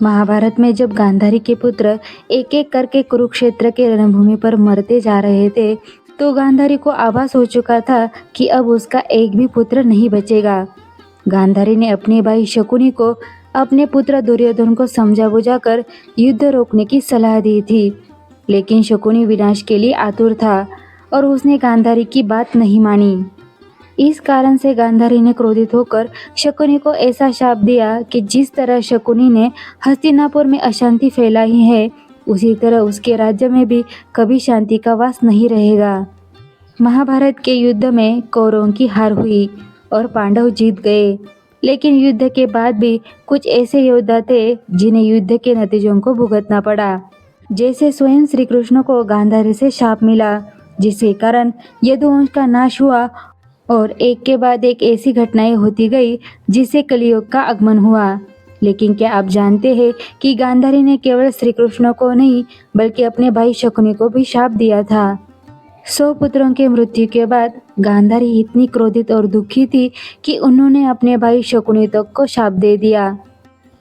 महाभारत में जब गांधारी के पुत्र एक एक करके कुरुक्षेत्र के रणभूमि पर मरते जा रहे थे, तो गांधारी को आभास हो चुका था कि अब उसका एक भी पुत्र नहीं बचेगा। गांधारी ने अपने भाई शकुनी को अपने पुत्र दुर्योधन को समझा बुझाकर युद्ध रोकने की सलाह दी थी, लेकिन शकुनी विनाश के लिए आतुर था और उसने गांधारी की बात नहीं मानी। इस कारण से गांधारी ने क्रोधित होकर शकुनी को ऐसा शाप दिया कि जिस तरह शकुनी ने हस्तिनापुर में अशांति फैलाई है, उसी तरह उसके राज्य में भी कभी शांति का वास नहीं रहेगा। महाभारत के युद्ध में कौरवों की हार हुई और पांडव जीत गए, लेकिन युद्ध के बाद भी कुछ ऐसे योद्धा थे जिन्हें युद्ध के नतीजों को भुगतना पड़ा। जैसे स्वयं श्री कृष्ण को गांधारी से शाप मिला, जिसके कारण यदुवंश का नाश हुआ और एक के बाद एक ऐसी घटनाएं होती गई जिससे कलियुग का आगमन हुआ। लेकिन क्या आप जानते हैं कि गांधारी ने केवल श्री कृष्ण को नहीं बल्कि अपने भाई शकुनी को भी शाप दिया था। 100 पुत्रों के मृत्यु के बाद गांधारी इतनी क्रोधित और दुखी थी कि उन्होंने अपने भाई शकुनी तक को शाप दे दिया,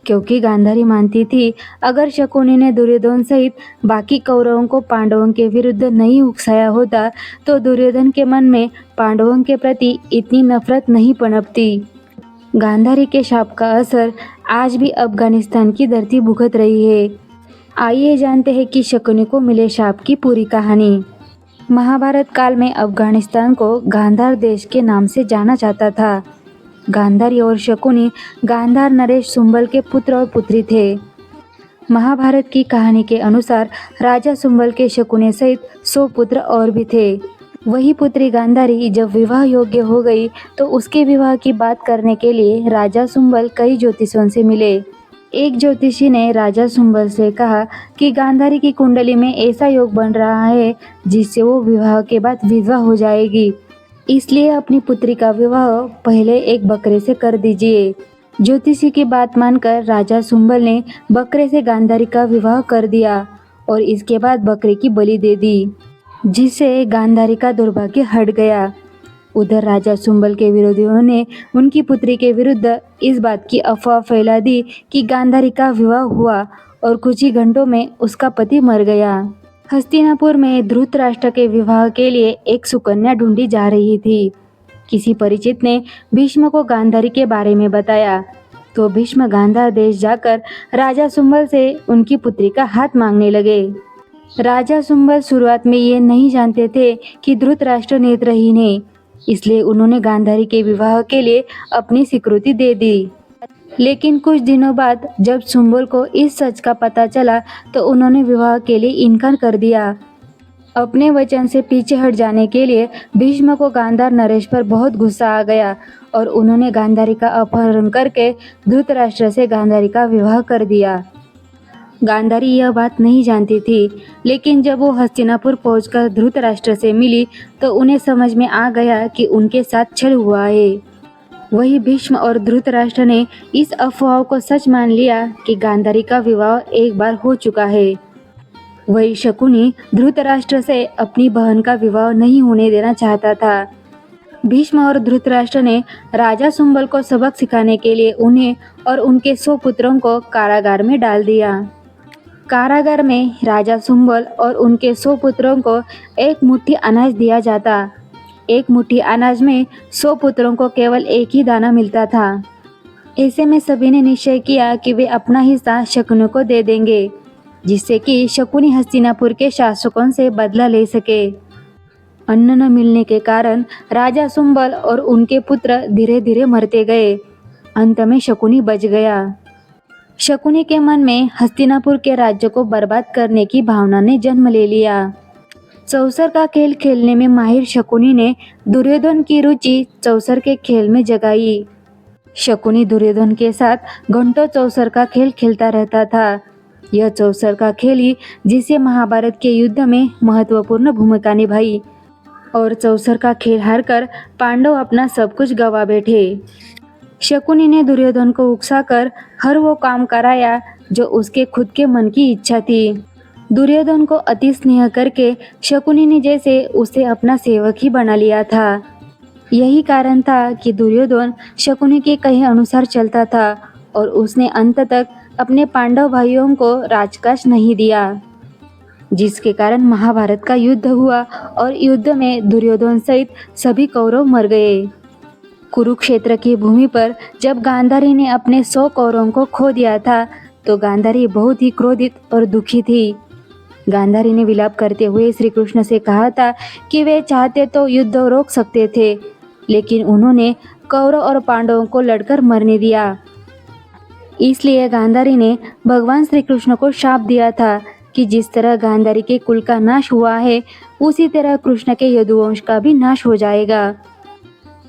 क्योंकि गांधारी मानती थी अगर शकुनी ने दुर्योधन सहित बाकी कौरवों को पांडवों के विरुद्ध नहीं उकसाया होता तो दुर्योधन के मन में पांडवों के प्रति इतनी नफरत नहीं पनपती। गांधारी के शाप का असर आज भी अफगानिस्तान की धरती भुगत रही है। आइए जानते हैं कि शकुनी को मिले शाप की पूरी कहानी। महाभारत काल में अफगानिस्तान को गांधार देश के नाम से जाना जाता था। गांधारी और शकुनी गांधार नरेश सुंबल के पुत्र और पुत्री थे। महाभारत की कहानी के अनुसार राजा सुंबल के शकुनी सहित 100 पुत्र और भी थे। वही पुत्री गांधारी जब विवाह योग्य हो गई तो उसके विवाह की बात करने के लिए राजा सुंबल कई ज्योतिषियों से मिले। एक ज्योतिषी ने राजा सुंबल से कहा कि गांधारी की कुंडली में ऐसा योग बन रहा है जिससे वो विवाह के बाद विधवा हो जाएगी, इसलिए अपनी पुत्री का विवाह पहले एक बकरे से कर दीजिए। ज्योतिषी की बात मानकर राजा सुंबल ने बकरे से गांधारी का विवाह कर दिया और इसके बाद बकरे की बलि दे दी, जिससे गांधारी का दुर्भाग्य हट गया। उधर राजा सुंबल के विरोधियों ने उनकी पुत्री के विरुद्ध इस बात की अफवाह फैला दी कि गांधारी का विवाह हुआ और कुछ ही घंटों में उसका पति मर गया। हस्तिनापुर में धृतराष्ट्र के विवाह के लिए एक सुकन्या ढूंढी जा रही थी। किसी परिचित ने भीष्म को गांधारी के बारे में बताया, तो भीष्म गांधार देश जाकर राजा सुंबल से उनकी पुत्री का हाथ मांगने लगे। राजा सुंबल शुरुआत में ये नहीं जानते थे कि धृतराष्ट्र नेत्रहीन है, इसलिए उन्होंने गांधारी के विवाह के लिए अपनी स्वीकृति दे दी। लेकिन कुछ दिनों बाद जब सुंबल को इस सच का पता चला तो उन्होंने विवाह के लिए इनकार कर दिया। अपने वचन से पीछे हट जाने के लिए भीष्म को गांधार नरेश पर बहुत गुस्सा आ गया और उन्होंने गांधारी का अपहरण करके धृतराष्ट्र से गांधारी का विवाह कर दिया। गांधारी यह बात नहीं जानती थी, लेकिन जब वो हस्तिनापुर पहुंचकर धृतराष्ट्र से मिली तो उन्हें समझ में आ गया कि उनके साथ छल हुआ है। वही भीष्म और धृतराष्ट्र ने इस अफवाह को सच मान लिया कि गांधारी का विवाह एक बार हो चुका है। वही शकुनी धृतराष्ट्र से अपनी बहन का विवाह नहीं होने देना चाहता था। भीष्म और धृतराष्ट्र ने राजा सुंबल को सबक सिखाने के लिए उन्हें और उनके 100 पुत्रों को कारागार में डाल दिया। कारागार में राजा सुंबल और उनके 100 पुत्रों को एक मुट्ठी अनाज दिया जाता। एक मुट्ठी अनाज में 100 पुत्रों को केवल एक ही दाना मिलता था। ऐसे में सभी ने निश्चय किया कि वे अपना हिस्सा शकुनी को दे देंगे, जिससे कि शकुनी हस्तिनापुर के शासकों से बदला ले सके। अन्न न मिलने के कारण राजा सुंबल और उनके पुत्र धीरे धीरे मरते गए। अंत में शकुनी बच गया। शकुनी के मन में हस्तिनापुर के राज्य को बर्बाद करने की भावना ने जन्म ले लिया। चौसर का खेल खेलने में माहिर शकुनी ने दुर्योधन की रुचि चौसर के खेल में जगाई। शकुनी दुर्योधन के साथ घंटों चौसर का खेल खेलता रहता था। यह चौसर का खेल ही जिसे महाभारत के युद्ध में महत्वपूर्ण भूमिका निभाई और चौसर का खेल हारकर पांडव अपना सब कुछ गवा बैठे। शकुनी ने दुर्योधन को उकसाकर हर वो काम कराया जो उसके खुद के मन की इच्छा थी। दुर्योधन को अति स्नेह करके शकुनी ने जैसे उसे अपना सेवक ही बना लिया था। यही कारण था कि दुर्योधन शकुनी के कहे अनुसार चलता था और उसने अंत तक अपने पांडव भाइयों को राजकाज नहीं दिया, जिसके कारण महाभारत का युद्ध हुआ और युद्ध में दुर्योधन सहित सभी कौरव मर गए। कुरुक्षेत्र की भूमि पर जब गांधारी ने अपने 100 कौरवों को खो दिया था, तो गांधारी बहुत ही क्रोधित और दुखी थी। गांधारी ने विलाप करते हुए श्री कृष्ण से कहा था कि वे चाहते तो युद्ध रोक सकते थे, लेकिन उन्होंने कौरव और पांडवों को लड़कर मरने दिया। इसलिए गांधारी ने भगवान श्री कृष्ण को शाप दिया था कि जिस तरह गांधारी के कुल का नाश हुआ है, उसी तरह कृष्ण के यदुवंश का भी नाश हो जाएगा।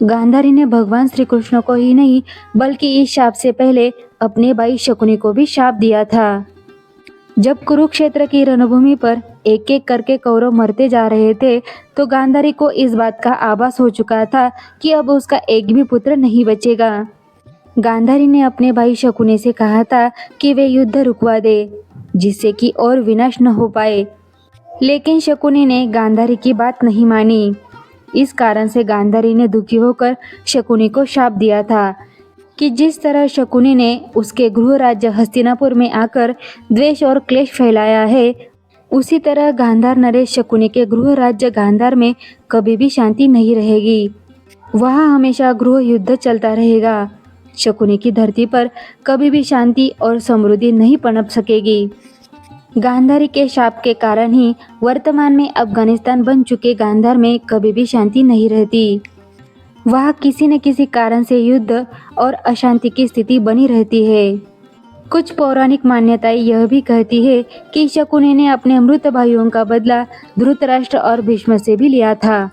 गांधारी ने भगवान श्री कृष्ण को ही नहीं, बल्कि इस शाप से पहले अपने भाई शकुनी को भी शाप दिया था। जब कुरुक्षेत्र की रणभूमि पर एक एक करके कौरव मरते जा रहे थे, तो गांधारी को इस बात का आभास हो चुका था कि अब उसका एक भी पुत्र नहीं बचेगा। गांधारी ने अपने भाई शकुनी से कहा था कि वे युद्ध रुकवा दे, जिससे कि और विनाश न हो पाए, लेकिन शकुनी ने गांधारी की बात नहीं मानी। इस कारण से गांधारी ने दुखी होकर शकुनी को शाप दिया था कि जिस तरह शकुनी ने उसके गृह राज्य हस्तिनापुर में आकर द्वेष और क्लेश फैलाया है, उसी तरह गांधार नरेश शकुनी के गृह राज्य गांधार में कभी भी शांति नहीं रहेगी। वहाँ हमेशा गृह युद्ध चलता रहेगा। शकुनी की धरती पर कभी भी शांति और समृद्धि नहीं पनप सकेगी। गांधारी के शाप के कारण ही वर्तमान में अफगानिस्तान बन चुके गांधार में कभी भी शांति नहीं रहती। वहाँ किसी न किसी कारण से युद्ध और अशांति की स्थिति बनी रहती है। कुछ पौराणिक मान्यताएं यह भी कहती है कि शकुनी ने अपने मृत भाइयों का बदला धृतराष्ट्र और भीष्म से भी लिया था।